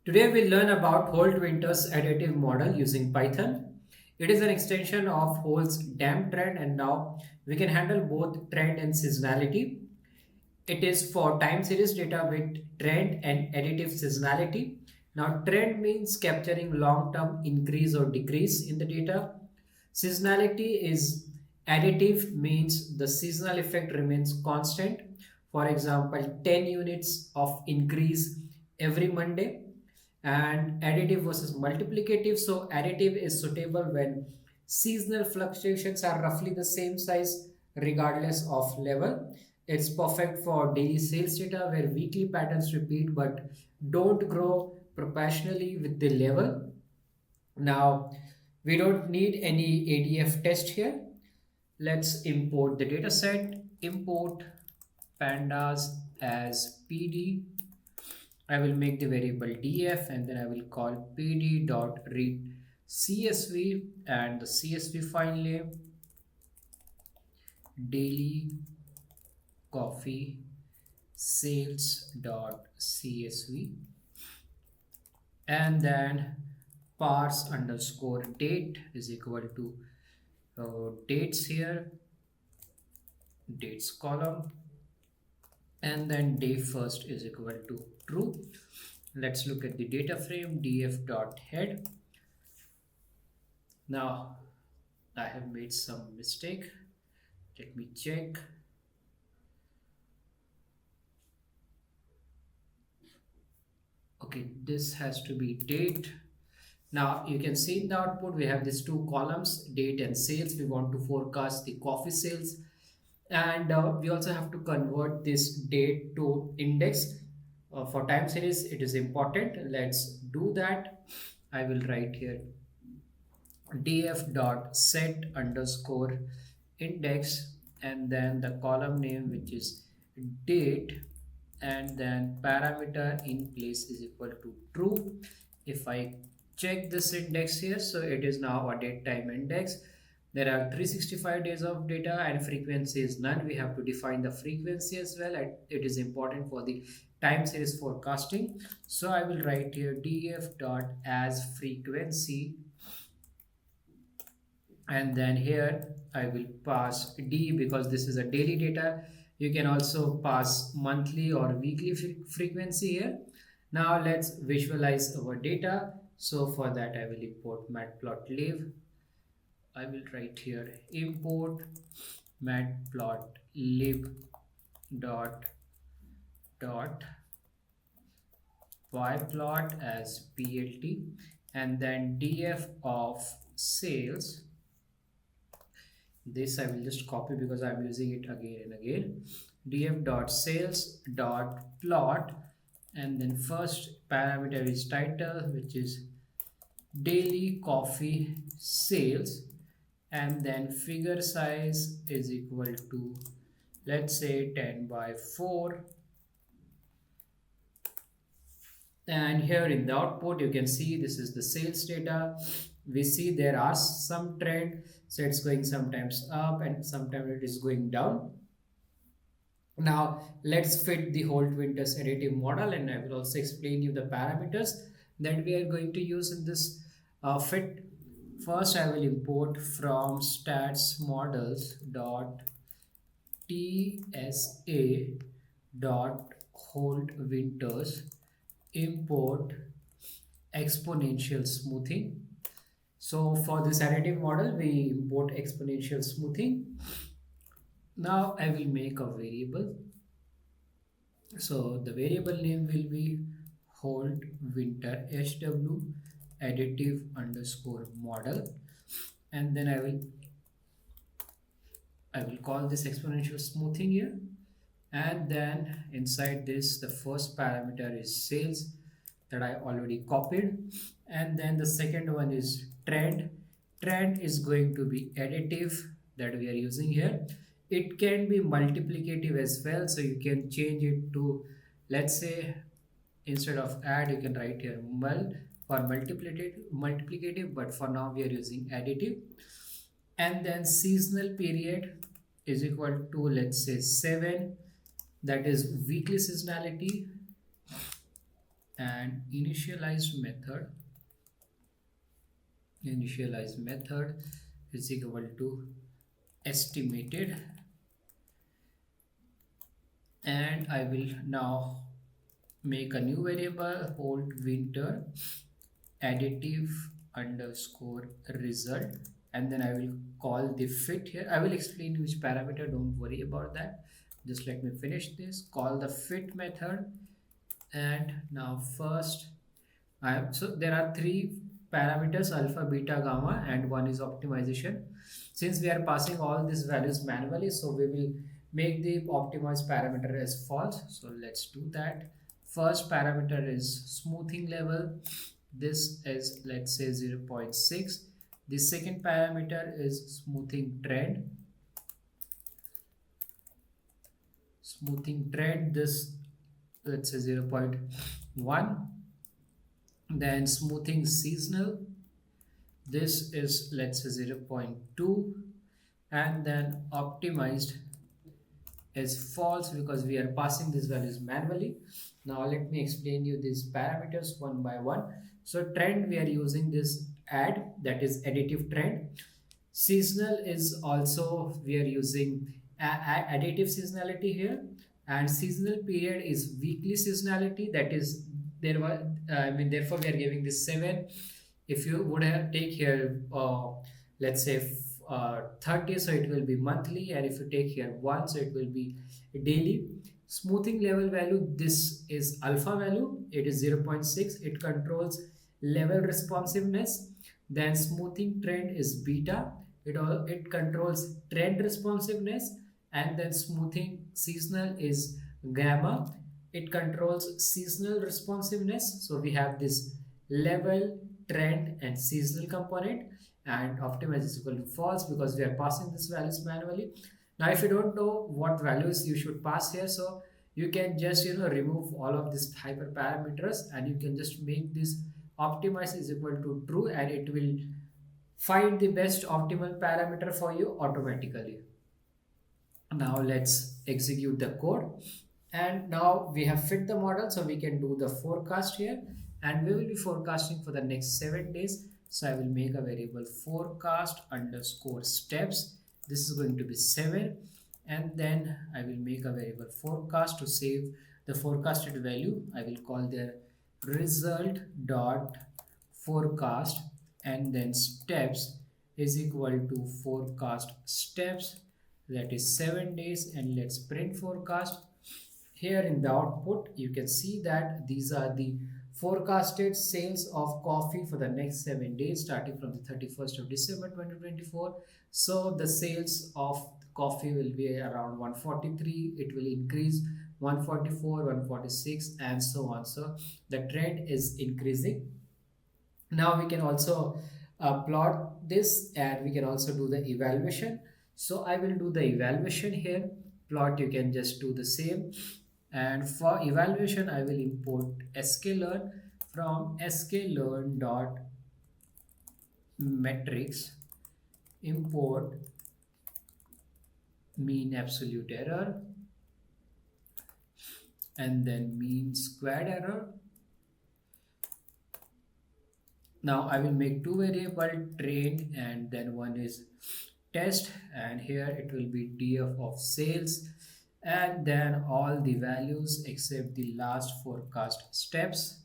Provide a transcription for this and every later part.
Today we'll learn about Holt-Winters Additive Model using Python. It is an extension of Holt's damp trend, and now we can handle both trend and seasonality. It is for time series data with trend and additive seasonality. Now trend means capturing long-term increase or decrease in the data. Seasonality is additive means the seasonal effect remains constant. For example, 10 units of increase every Monday. And additive versus multiplicative. So additive is suitable when seasonal fluctuations are roughly the same size regardless of level. It's perfect for daily sales data where weekly patterns repeat but don't grow proportionally with the level. Now, we don't need any ADF test here. Let's import the data set. Import pandas as PD. I will make the variable df and then I will call pd.read CSV, and the CSV file name daily coffee sales.csv, and then parse underscore date is equal to dates here, dates column, and then day first is equal to true. Let's look at the data frame df.head. Now I have made some mistake. Let me check. Okay, this has to be date. Now you can see in the output we have these two columns, date and sales. We want to forecast the coffee sales, and we also have to convert this date to index. For time series it is important. Let's do that. I will write here df.set underscore index, and then the column name which is date, and then parameter in place is equal to true. If I check this index here, so it is now a date time index. There are 365 days of data and frequency is none. We have to define the frequency as well, and it is important for the time series forecasting. So I will write here df dot as frequency, and then here I will pass D because this is a daily data. You can also pass monthly or weekly frequency here. Now let's visualize our data. So for that I will import matplotlib. I will write here import matplotlib dot pyplot as plt, and then df of sales. This I will just copy because I'm using it again and again. df.sales.plot, and then first parameter is title, which is daily coffee sales, and then figure size is equal to, let's say, 10 by 4. And here in the output you can see this is the sales data. We see there are some trend, so it's going sometimes up and sometimes it is going down. Now let's fit the Holt-Winters additive model, and I will also explain you the parameters that we are going to use in this fit. First I will import from stats models dot tsa dot Holt-Winters import exponential smoothing. So for this additive model we import exponential smoothing. Now I will make a variable. So the variable name will be Holt-Winter HW additive underscore model, and then I will call this exponential smoothing here, and then inside this the first parameter is sales that I already copied, and then the second one is trend. Trend is going to be additive that we are using here. It can be multiplicative as well, so you can change it to, let's say, instead of add you can write here mul for multiplicative, but for now we are using additive. And then seasonal period is equal to, let's say, 7, that is weekly seasonality. and initialize method is equal to estimated, and I will now make a new variable Holt-Winter additive underscore result, and then I will call the fit here. I will explain which parameter, don't worry about that. Just let me finish this. Call the fit method, and now first so there are three parameters, alpha, beta, gamma, and one is optimization. Since we are passing all these values manually, so we will make the optimized parameter as false. So let's do that. First parameter is smoothing level. This is, let's say, 0.6. The second parameter is smoothing trend. This, let's say, 0.1. Then smoothing seasonal, this is, let's say, 0.2. And then optimized is false because we are passing these values manually. Now let me explain you these parameters one by one. So trend, we are using this add, that is additive trend. Seasonal is also, we are using additive seasonality here, and seasonal period is weekly seasonality, that is there was therefore we are giving this 7. If you would have take here let's say 30, so it will be monthly, and if you take here 1, so it will be daily. Smoothing level value, this is alpha value, it is 0.6, it controls level responsiveness. Then smoothing trend is beta, it controls trend responsiveness. And then smoothing seasonal is gamma, it controls seasonal responsiveness. So we have this level, trend, and seasonal component. And optimize is equal to false because we are passing these values manually. Now if you don't know what values you should pass here, so you can just remove all of these hyperparameters, and you can just make this optimize is equal to true, and it will find the best optimal parameter for you automatically. Now let's execute the code, and now we have fit the model, so we can do the forecast here, and we will be forecasting for the next 7 days. So I will make a variable forecast underscore steps, this is going to be 7. And then I will make a variable forecast to save the forecasted value. I will call their result dot forecast, and then steps is equal to forecast steps, that is 7 days. And let's print forecast. Here in the output you can see that these are the forecasted sales of coffee for the next 7 days starting from the 31st of December 2024. So the sales of coffee will be around 143, it will increase 144, 146, and so on. So the trend is increasing. Now we can also plot this, and we can also do the evaluation. So I will do the evaluation here. Plot, you can just do the same. And for evaluation I will import sklearn. From sklearn dot metrics, import mean absolute error, and then mean squared error. Now I will make two variable, train, and then one is test, and here it will be df of sales, and then all the values except the last forecast steps.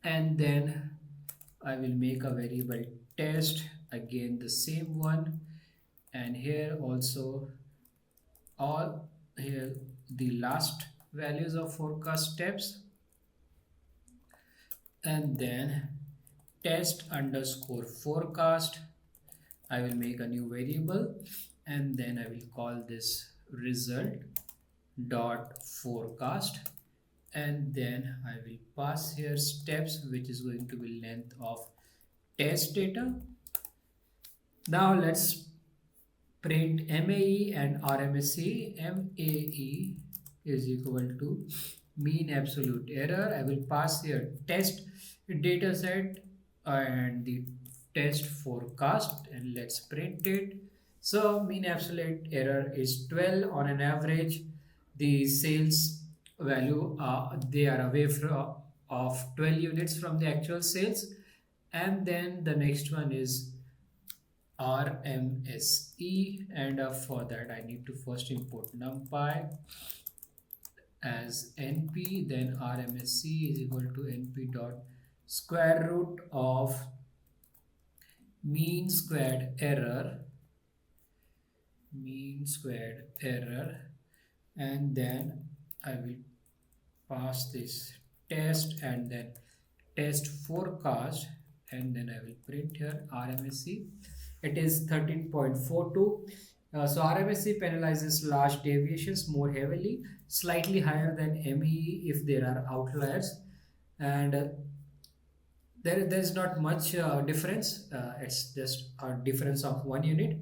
And then I will make a variable test, again the same one, and here also all here the last values of forecast steps. And then test underscore forecast, I will make a new variable, and then I will call this result dot forecast, and then I will pass here steps, which is going to be length of test data. Now let's print MAE and RMSE. MAE is equal to mean absolute error. I will pass here test data set and the test forecast, and let's print it. So mean absolute error is 12 on an average. The sales value, they are away from of 12 units from the actual sales. And then the next one is RMSE, and for that I need to first import numpy as np, then RMSE is equal to np dot square root of mean squared error, mean squared error, and then I will pass this test and then test forecast, and then I will print here RMSE. It is 13.42. So RMSE penalizes large deviations more heavily, slightly higher than MEE if there are outliers, and there's not much difference. It's just a difference of 1 unit.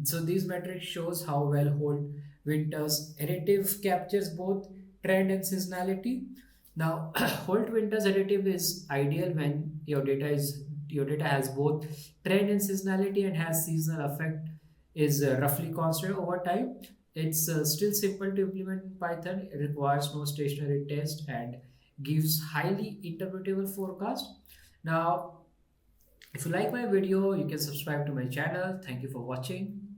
So these metrics shows how well Holt-Winters additive captures both trend and seasonality. Now, Holt-Winters additive is ideal when your data has both trend and seasonality and has seasonal effect is roughly constant over time. It's still simple to implement in Python. It requires no stationary test and gives highly interpretable forecast. Now, if you like my video, you can subscribe to my channel. Thank you for watching.